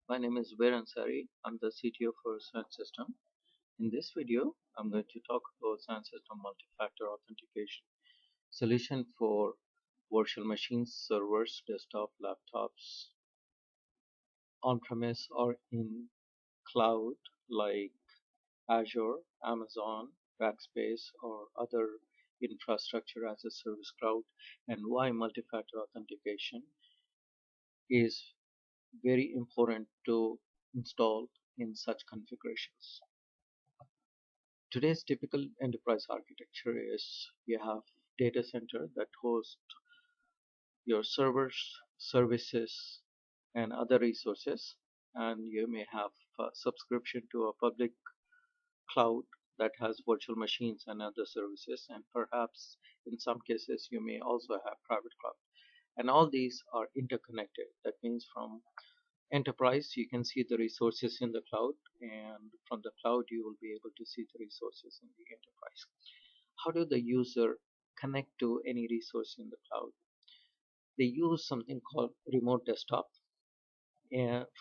My name is Ansari. I'm the CTO for Cionsystems. In this video, I'm going to talk about Cionsystems multi-factor authentication solution for virtual machines, servers, desktop, laptops, on-premise or in cloud like Azure, Amazon, Backspace, or other infrastructure as a service cloud, and why multi-factor authentication is very important to install in such configurations. Today's typical enterprise architecture is you have data center that hosts your servers, services, and other resources, and you may have a subscription to a public cloud that has virtual machines and other services, and perhaps in some cases you may also have private cloud. And all these are interconnected. That means from enterprise you can see the resources in the cloud, and from the cloud you will be able to see the resources in the enterprise. How do the user connect to any resource in the cloud? They use something called remote desktop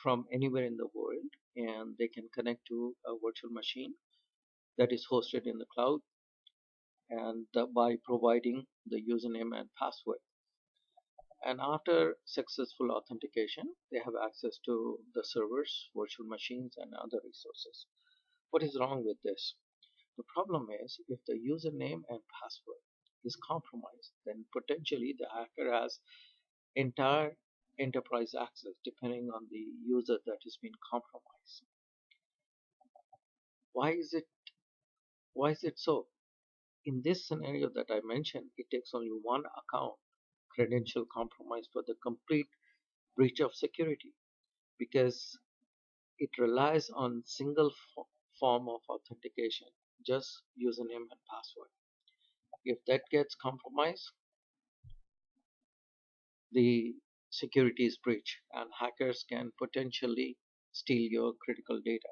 from anywhere in the world, and they can connect to a virtual machine that is hosted in the cloud, and by providing the username and password. And after successful authentication, they have access to the servers, virtual machines, and other resources. What is wrong with this? The problem is if the username and password is compromised, then potentially the hacker has entire enterprise access depending on the user that is being compromised. Why is it so? In this scenario that I mentioned, it takes only one account credential compromise for the complete breach of security, because it relies on single form of authentication, just username and password. If that gets compromised, the security is breached and hackers can potentially steal your critical data.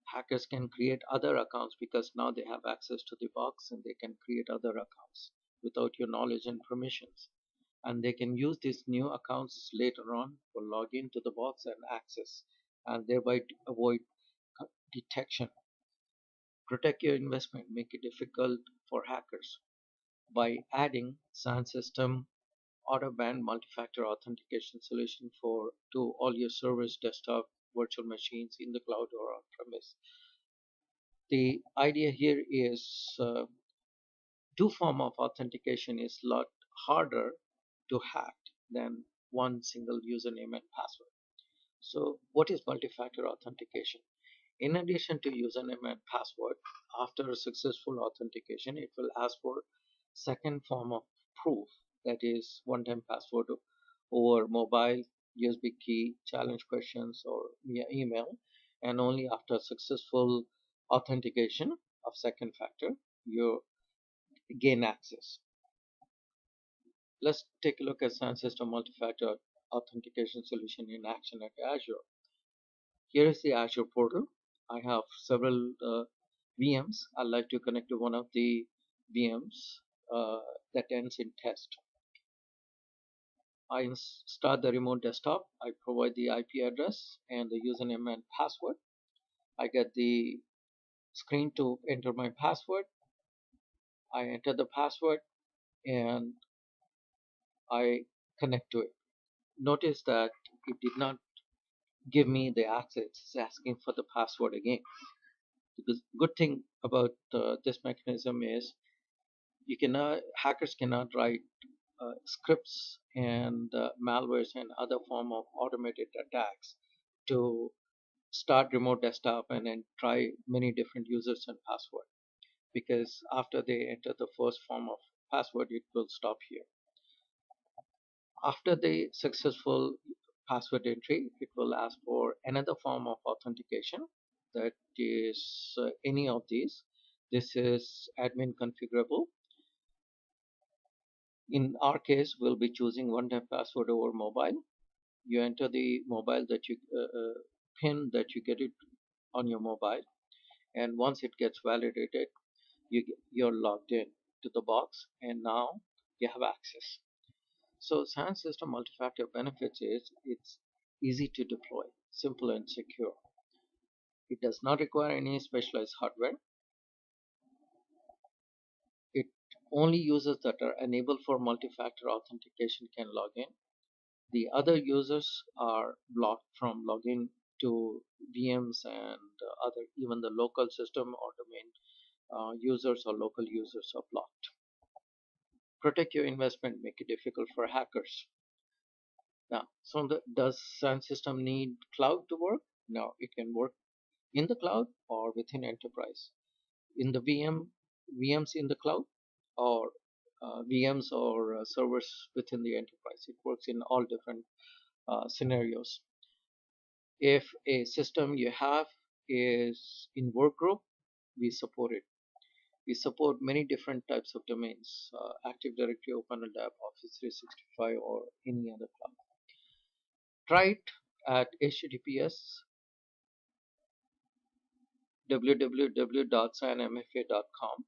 Hackers can create other accounts because now they have access to the box, and they can create other accounts without your knowledge and permissions. And they can use these new accounts later on for login to the box and access, and thereby avoid detection. Protect your investment, make it difficult for hackers by adding Cionsystems auto-band multi-factor authentication solution for to all your servers, desktop, virtual machines in the cloud or on-premise. The idea here is two form of authentication is a lot harder to hack than one single username and password. So what is multi-factor authentication? In addition to username and password, after a successful authentication, it will ask for second form of proof, that is one-time password over mobile, USB key, challenge questions, or via email. And only after successful authentication of second factor, you gain access. Let's take a look at Cionsystems multi-factor authentication solution in action at Azure. Here is the Azure portal. I have several VMs. I'd like to connect to one of the VMs that ends in test. I start the remote desktop. I provide the IP address and the username and password. I get the screen to enter my password. I enter the password and I connect to it. Notice that it did not give me the access. It's asking for the password again. The good thing about this mechanism is hackers cannot write scripts and malwares and other form of automated attacks to start remote desktop and then try many different users and password, because after they enter the first form of password it will stop here. After the successful password entry, it will ask for another form of authentication, that is any of these. This is admin configurable. In our case, we'll be choosing one-time password over mobile. You enter the mobile that you pin that you get it on your mobile, and once it gets validated, you're logged in to the box, and now you have access. So Cionsystems multi-factor benefits is easy to deploy, simple and secure. It does not require any specialized hardware. It only users that are enabled for multi-factor authentication can log in. The other users are blocked from logging to VMs and other, even the local system or domain users or local users are blocked. Protect your investment, make it difficult for hackers. Now, does Sun System need cloud to work? No, it can work in the cloud or within enterprise. In the VMs in the cloud, or VMs or servers within the enterprise. It works in all different scenarios. If a system you have is in workgroup, we support it. We support many different types of domains, Active Directory, OpenLDAP, Office 365, or any other cloud. Try it at https www.cyanmfa.com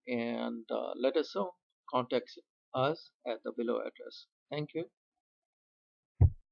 and let us know. Contact us at the below address. Thank you.